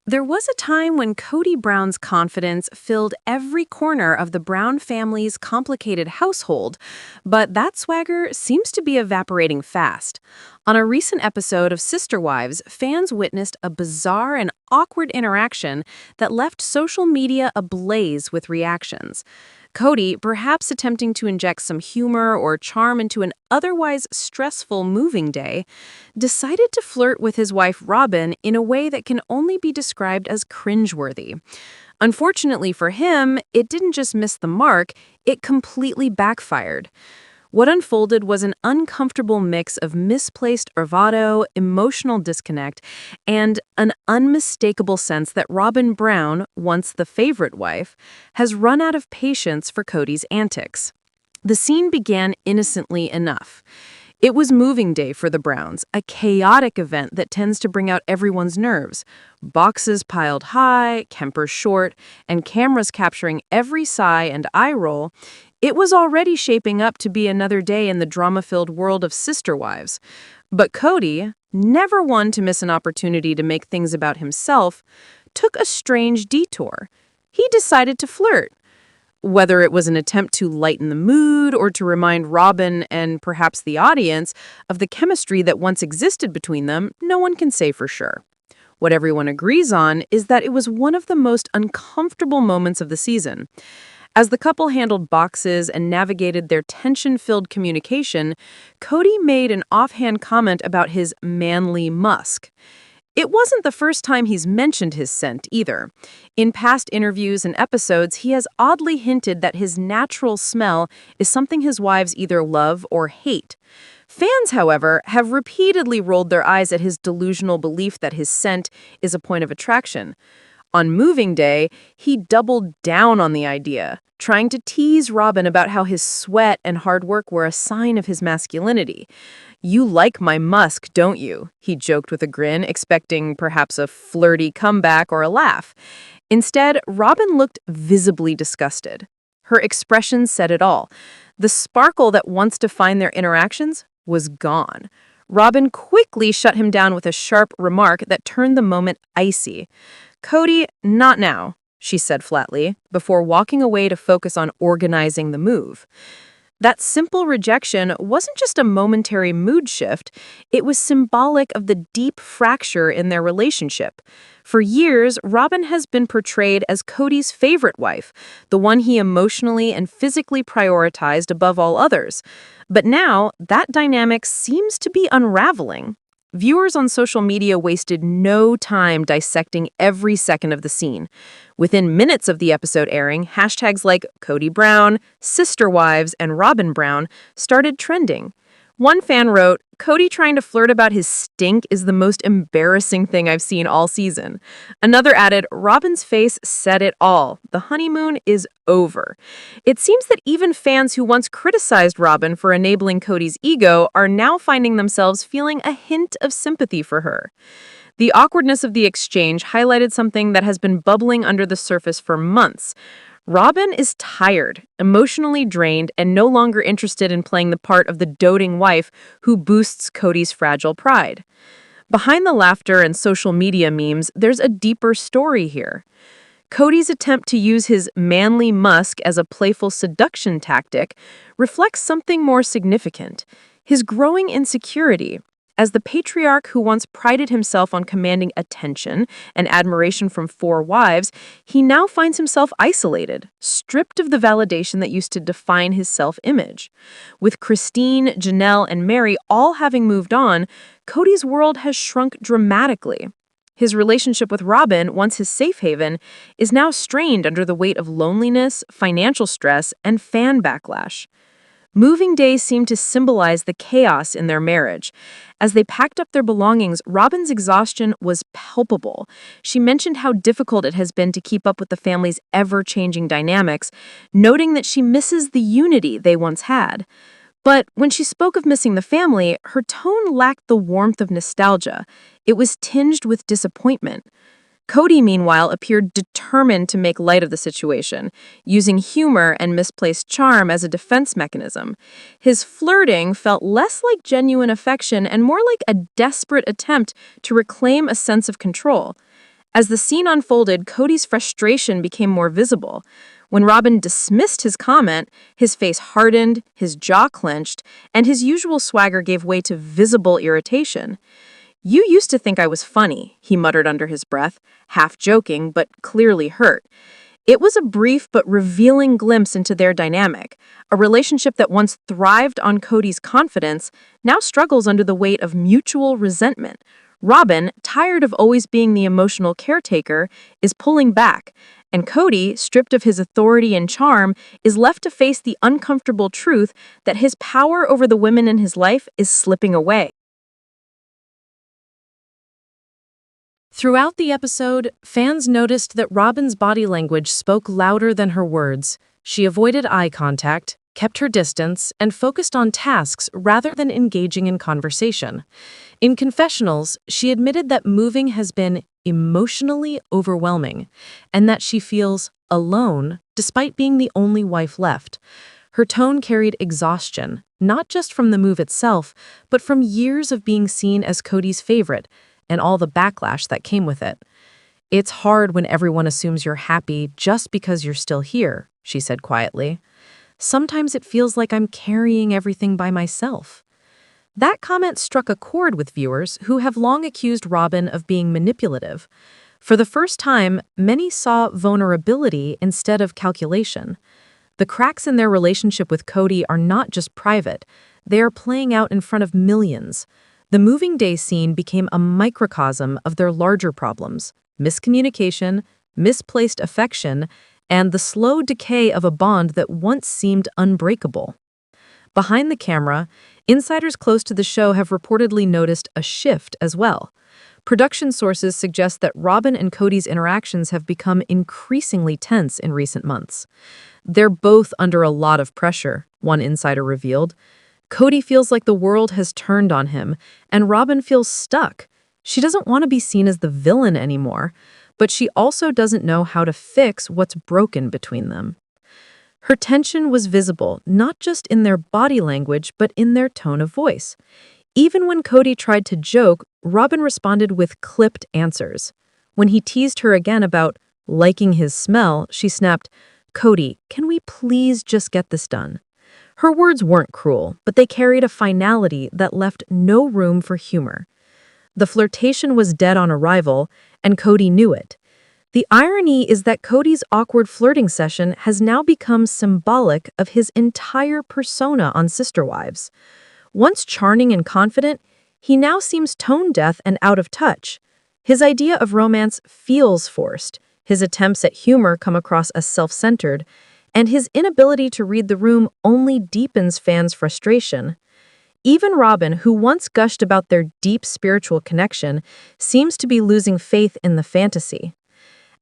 There was a time when Cody Brown's confidence filled every corner of the Brown family's complicated household, but that swagger seems to be evaporating fast. On a recent episode of Sister Wives, fans witnessed a bizarre and awkward interaction that left social media ablaze with reactions. Cody, perhaps attempting to inject some humor or charm into an otherwise stressful moving day, decided to flirt with his wife Robin in a way that can only be described as cringeworthy. Unfortunately for him, it didn't just miss the mark, it completely backfired. What unfolded was an uncomfortable mix of misplaced bravado, emotional disconnect, and an unmistakable sense that Robin Brown, once the favorite wife, has run out of patience for Cody's antics. The scene began innocently enough. It was moving day for the Browns, a chaotic event that tends to bring out everyone's nerves. Boxes piled high, Kempers short, and cameras capturing every sigh and eye roll. It was already shaping up to be another day in the drama-filled world of Sister Wives. But Cody, never one to miss an opportunity to make things about himself, took a strange detour. He decided to flirt. Whether it was an attempt to lighten the mood or to remind Robin and perhaps the audience of the chemistry that once existed between them, no one can say for sure. What everyone agrees on is that it was one of the most uncomfortable moments of the season. As the couple handled boxes and navigated their tension-filled communication, Cody made an offhand comment about his manly musk. It wasn't the first time he's mentioned his scent, either. In past interviews and episodes, he has oddly hinted that his natural smell is something his wives either love or hate. Fans, however, have repeatedly rolled their eyes at his delusional belief that his scent is a point of attraction. On moving day, he doubled down on the idea, trying to tease Robin about how his sweat and hard work were a sign of his masculinity. "You like my musk, don't you?" he joked with a grin, expecting perhaps a flirty comeback or a laugh. Instead, Robin looked visibly disgusted. Her expression said it all. The sparkle that once defined their interactions was gone. Robin quickly shut him down with a sharp remark that turned the moment icy. "Cody, not now," she said flatly, before walking away to focus on organizing the move. That simple rejection wasn't just a momentary mood shift, it was symbolic of the deep fracture in their relationship. For years, Robin has been portrayed as Cody's favorite wife, the one he emotionally and physically prioritized above all others. But now, that dynamic seems to be unraveling. Viewers on social media wasted no time dissecting every second of the scene. Within minutes of the episode airing, hashtags like Cody Brown, Sister Wives, and Robin Brown started trending. One fan wrote, "Cody trying to flirt about his stink is the most embarrassing thing I've seen all season." Another added, "Robin's face said it all. The honeymoon is over." It seems that even fans who once criticized Robin for enabling Cody's ego are now finding themselves feeling a hint of sympathy for her. The awkwardness of the exchange highlighted something that has been bubbling under the surface for months. Robin is tired, emotionally drained, and no longer interested in playing the part of the doting wife who boosts Cody's fragile pride. Behind the laughter and social media memes, there's a deeper story here. Cody's attempt to use his manly musk as a playful seduction tactic reflects something more significant: his growing insecurity. As the patriarch who once prided himself on commanding attention and admiration from four wives, he now finds himself isolated, stripped of the validation that used to define his self-image. With Christine, Janelle, and Mary all having moved on, Cody's world has shrunk dramatically. His relationship with Robin, once his safe haven, is now strained under the weight of loneliness, financial stress, and fan backlash. Moving days seemed to symbolize the chaos in their marriage. As they packed up their belongings, Robin's exhaustion was palpable. She mentioned how difficult it has been to keep up with the family's ever-changing dynamics, noting that she misses the unity they once had. But when she spoke of missing the family, her tone lacked the warmth of nostalgia. It was tinged with disappointment. Cody, meanwhile, appeared determined to make light of the situation, using humor and misplaced charm as a defense mechanism. His flirting felt less like genuine affection and more like a desperate attempt to reclaim a sense of control. As the scene unfolded, Cody's frustration became more visible. When Robin dismissed his comment, his face hardened, his jaw clenched, and his usual swagger gave way to visible irritation. "You used to think I was funny," he muttered under his breath, half joking but clearly hurt. It was a brief but revealing glimpse into their dynamic. A relationship that once thrived on Cody's confidence now struggles under the weight of mutual resentment. Robin, tired of always being the emotional caretaker, is pulling back, and Cody, stripped of his authority and charm, is left to face the uncomfortable truth that his power over the women in his life is slipping away. Throughout the episode, fans noticed that Robin's body language spoke louder than her words. She avoided eye contact, kept her distance, and focused on tasks rather than engaging in conversation. In confessionals, she admitted that moving has been emotionally overwhelming and that she feels alone despite being the only wife left. Her tone carried exhaustion, not just from the move itself, but from years of being seen as Cody's favorite and all the backlash that came with it. "It's hard when everyone assumes you're happy just because you're still here," she said quietly. "Sometimes it feels like I'm carrying everything by myself." That comment struck a chord with viewers who have long accused Robin of being manipulative. For the first time, many saw vulnerability instead of calculation. The cracks in their relationship with Cody are not just private, they are playing out in front of millions. The moving day scene became a microcosm of their larger problems: miscommunication, misplaced affection, and the slow decay of a bond that once seemed unbreakable. Behind the camera, insiders close to the show have reportedly noticed a shift as well. Production sources suggest that Robin and Cody's interactions have become increasingly tense in recent months. "They're both under a lot of pressure," one insider revealed. "Cody feels like the world has turned on him, and Robin feels stuck. She doesn't want to be seen as the villain anymore, but she also doesn't know how to fix what's broken between them." Her tension was visible, not just in their body language, but in their tone of voice. Even when Cody tried to joke, Robin responded with clipped answers. When he teased her again about liking his smell, she snapped, "Cody, can we please just get this done?" Her words weren't cruel, but they carried a finality that left no room for humor. The flirtation was dead on arrival, and Cody knew it. The irony is that Cody's awkward flirting session has now become symbolic of his entire persona on Sister Wives. Once charming and confident, he now seems tone-deaf and out of touch. His idea of romance feels forced, his attempts at humor come across as self-centered, and his inability to read the room only deepens fans' frustration. Even Robin, who once gushed about their deep spiritual connection, seems to be losing faith in the fantasy.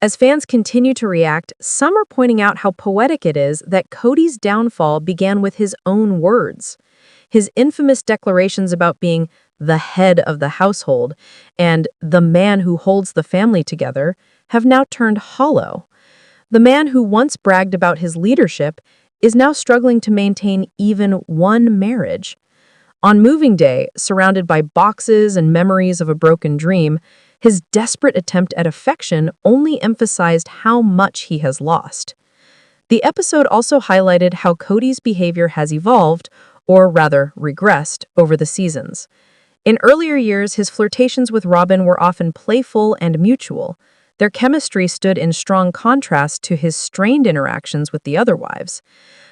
As fans continue to react, some are pointing out how poetic it is that Cody's downfall began with his own words. His infamous declarations about being the head of the household and the man who holds the family together have now turned hollow. The man who once bragged about his leadership is now struggling to maintain even one marriage. On moving day, surrounded by boxes and memories of a broken dream, his desperate attempt at affection only emphasized how much he has lost. The episode also highlighted how Cody's behavior has evolved, or rather regressed, over the seasons. In earlier years, his flirtations with Robin were often playful and mutual. Their chemistry stood in strong contrast to his strained interactions with the other wives.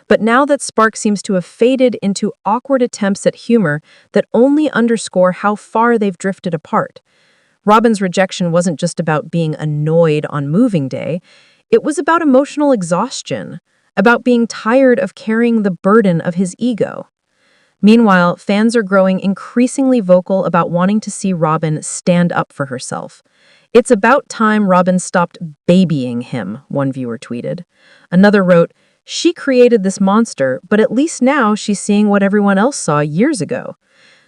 But now that spark seems to have faded into awkward attempts at humor that only underscore how far they've drifted apart. Robin's rejection wasn't just about being annoyed on moving day, it was about emotional exhaustion, about being tired of carrying the burden of his ego. Meanwhile, fans are growing increasingly vocal about wanting to see Robin stand up for herself. "It's about time Robin stopped babying him," one viewer tweeted. Another wrote, "She created this monster, but at least now she's seeing what everyone else saw years ago."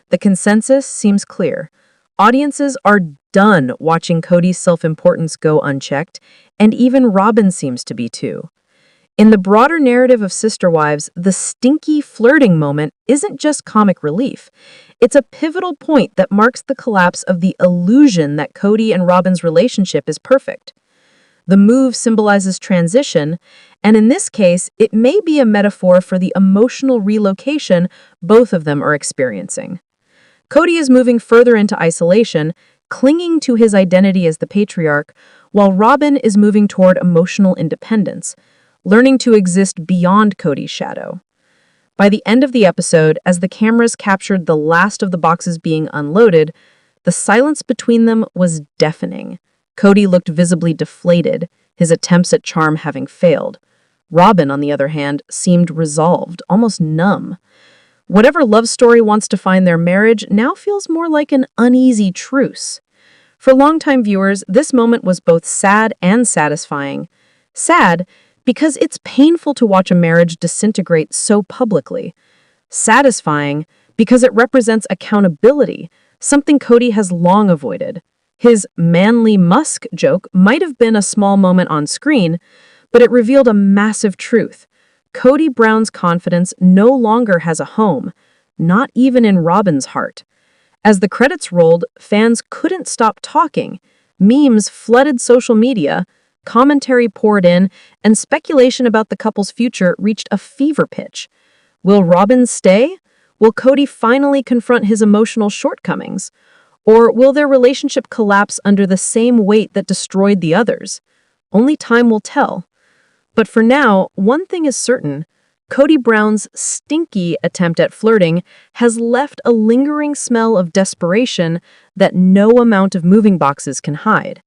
The consensus seems clear. Audiences are done watching Cody's self-importance go unchecked, and even Robin seems to be too. In the broader narrative of Sister Wives, the stinky flirting moment isn't just comic relief. It's a pivotal point that marks the collapse of the illusion that Cody and Robin's relationship is perfect. The move symbolizes transition, and in this case, it may be a metaphor for the emotional relocation both of them are experiencing. Cody is moving further into isolation, clinging to his identity as the patriarch, while Robin is moving toward emotional independence, learning to exist beyond Cody's shadow. By the end of the episode, as the cameras captured the last of the boxes being unloaded, the silence between them was deafening. Cody looked visibly deflated, his attempts at charm having failed. Robin, on the other hand, seemed resolved, almost numb. Whatever love story wants to find their marriage now feels more like an uneasy truce. For longtime viewers, this moment was both sad and satisfying. Sad because it's painful to watch a marriage disintegrate so publicly. Satisfying because it represents accountability, something Cody has long avoided. His manly Musk joke might have been a small moment on screen, but it revealed a massive truth. Cody Brown's confidence no longer has a home, not even in Robin's heart. As the credits rolled, fans couldn't stop talking. Memes flooded social media, commentary poured in, and speculation about the couple's future reached a fever pitch. Will Robin stay? Will Cody finally confront his emotional shortcomings? Or will their relationship collapse under the same weight that destroyed the others? Only time will tell. But for now, one thing is certain. Cody Brown's stinky attempt at flirting has left a lingering smell of desperation that no amount of moving boxes can hide.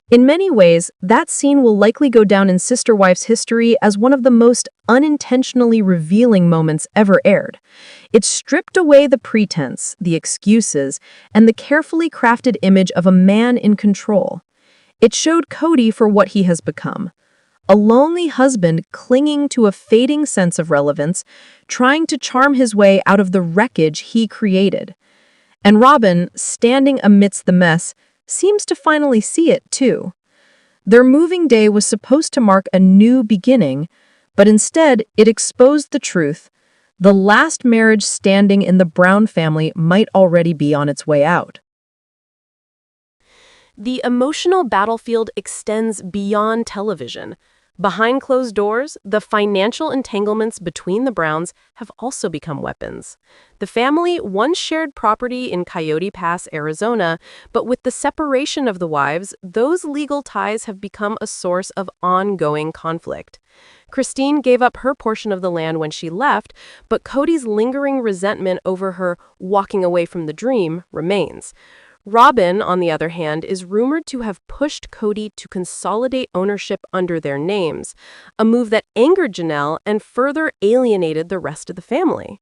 In many ways, that scene will likely go down in Sister Wife's history as one of the most unintentionally revealing moments ever aired. It stripped away the pretense, the excuses, and the carefully crafted image of a man in control. It showed Cody for what he has become. A lonely husband clinging to a fading sense of relevance, trying to charm his way out of the wreckage he created. And Robin, standing amidst the mess, seems to finally see it too. Their moving day was supposed to mark a new beginning, but instead it exposed the truth. The last marriage standing in the Brown family might already be on its way out. The emotional battlefield extends beyond television. Behind closed doors, the financial entanglements between the Browns have also become weapons. The family once shared property in Coyote Pass, Arizona, but with the separation of the wives, those legal ties have become a source of ongoing conflict. Christine gave up her portion of the land when she left, but Cody's lingering resentment over her walking away from the dream remains. Robin, on the other hand, is rumored to have pushed Cody to consolidate ownership under their names, a move that angered Janelle and further alienated the rest of the family.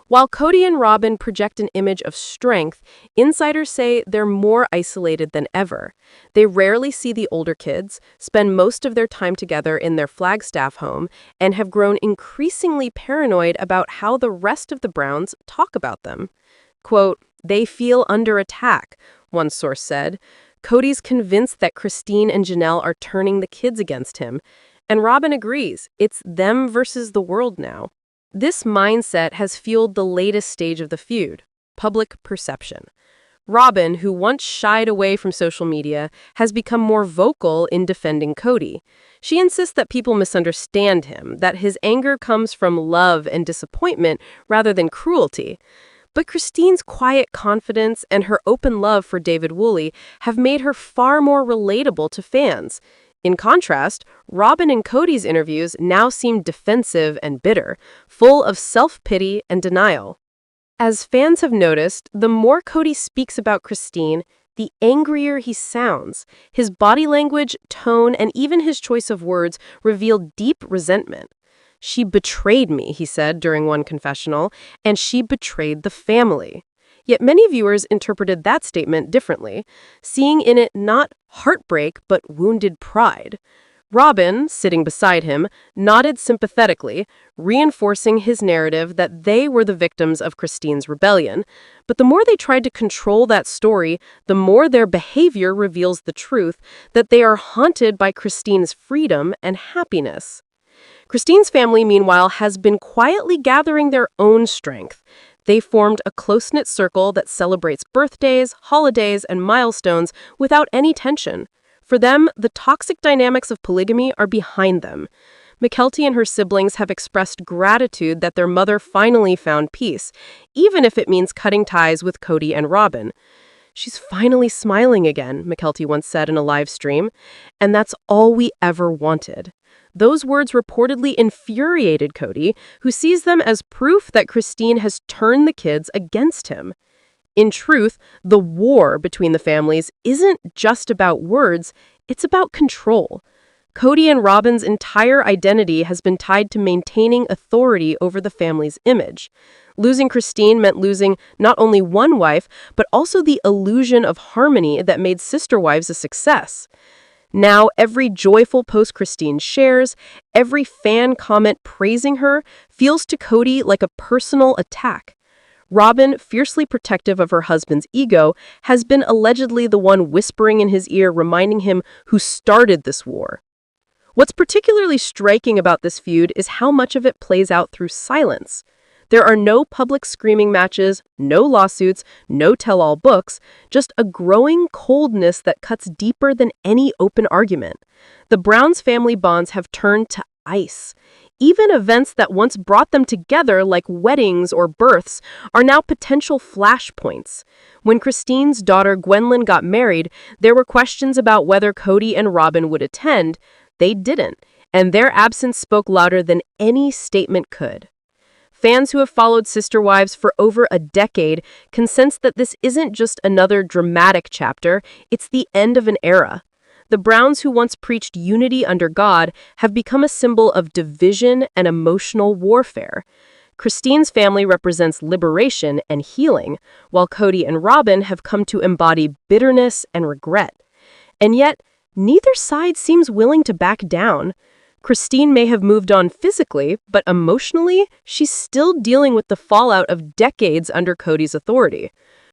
While Cody and Robin project an image of strength, insiders say they're more isolated than ever. They rarely see the older kids, spend most of their time together in their Flagstaff home, and have grown increasingly paranoid about how the rest of the Browns talk about them. Quote, "They feel under attack," one source said. Cody's convinced that Christine and Janelle are turning the kids against him, and Robin agrees. It's them versus the world now. This mindset has fueled the latest stage of the feud, public perception. Robin, who once shied away from social media, has become more vocal in defending Cody. She insists that people misunderstand him, that his anger comes from love and disappointment rather than cruelty. But Christine's quiet confidence and her open love for David Woolley have made her far more relatable to fans. In contrast, Robin and Cody's interviews now seem defensive and bitter, full of self-pity and denial. As fans have noticed, the more Cody speaks about Christine, the angrier he sounds. His body language, tone, and even his choice of words reveal deep resentment. "She betrayed me," he said during one confessional, "and she betrayed the family." Yet many viewers interpreted that statement differently, seeing in it not heartbreak but wounded pride. Robin, sitting beside him, nodded sympathetically, reinforcing his narrative that they were the victims of Christine's rebellion. But the more they tried to control that story, the more their behavior reveals the truth that they are haunted by Christine's freedom and happiness. Christine's family, meanwhile, has been quietly gathering their own strength. They formed a close-knit circle that celebrates birthdays, holidays, and milestones without any tension. For them, the toxic dynamics of polygamy are behind them. Mykelti and her siblings have expressed gratitude that their mother finally found peace, even if it means cutting ties with Cody and Robin. "She's finally smiling again," Mykelti once said in a live stream, "and that's all we ever wanted." Those words reportedly infuriated Cody, who sees them as proof that Christine has turned the kids against him. In truth, the war between the families isn't just about words, it's about control. Cody and Robin's entire identity has been tied to maintaining authority over the family's image. Losing Christine meant losing not only one wife, but also the illusion of harmony that made sister wives a success. Now, every joyful post Christine shares, every fan comment praising her, feels to Cody like a personal attack. Robin, fiercely protective of her husband's ego, has been allegedly the one whispering in his ear, reminding him who started this war. What's particularly striking about this feud is how much of it plays out through silence. There are no public screaming matches, no lawsuits, no tell-all books, just a growing coldness that cuts deeper than any open argument. The Browns family bonds have turned to ice. Even events that once brought them together, like weddings or births, are now potential flashpoints. When Christine's daughter Gwendolyn got married, there were questions about whether Cody and Robin would attend. They didn't, and their absence spoke louder than any statement could. Fans who have followed Sister Wives for over a decade can sense that this isn't just another dramatic chapter, it's the end of an era. The Browns, who once preached unity under God, have become a symbol of division and emotional warfare. Christine's family represents liberation and healing, while Cody and Robin have come to embody bitterness and regret. And yet, neither side seems willing to back down. Christine may have moved on physically, but emotionally, she's still dealing with the fallout of decades under Cody's authority.